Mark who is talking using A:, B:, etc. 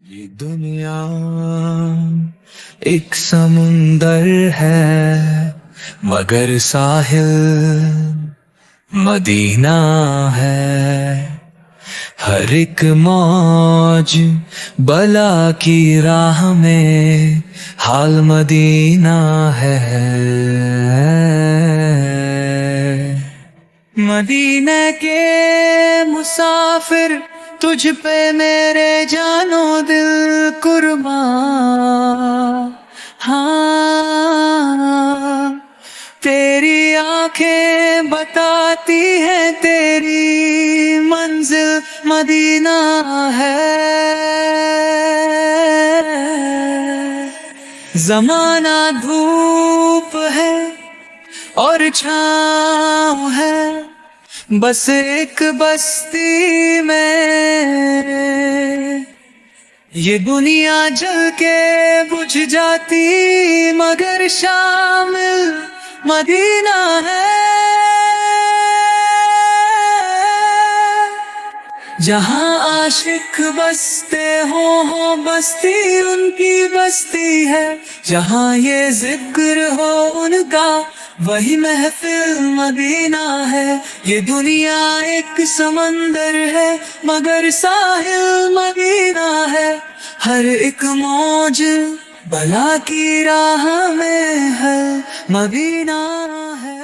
A: یہ دنیا ایک سمندر ہے مگر ساحل مدینہ ہے. ہر ایک موج بلا کی راہ میں حال مدینہ ہے. مدینہ کے مسافر تجھ پہ میرے جانو دل قربان. ہاں تیری آنکھیں بتاتی ہیں تیری منزل مدینہ ہے. زمانہ دھوپ ہے اور چھاؤں ہے بس ایک بستی میں. یہ دنیا جل کے بجھ جاتی مگر شامل مدینہ ہے. جہاں عاشق بستے ہوں بستی ان کی بستی ہے. جہاں یہ ذکر ہو ان کا وہی محفل مدینہ ہے. یہ دنیا ایک سمندر ہے مگر ساحل مدینہ ہے. ہر ایک موج بلا کی راہ میں ہے مدینہ ہے.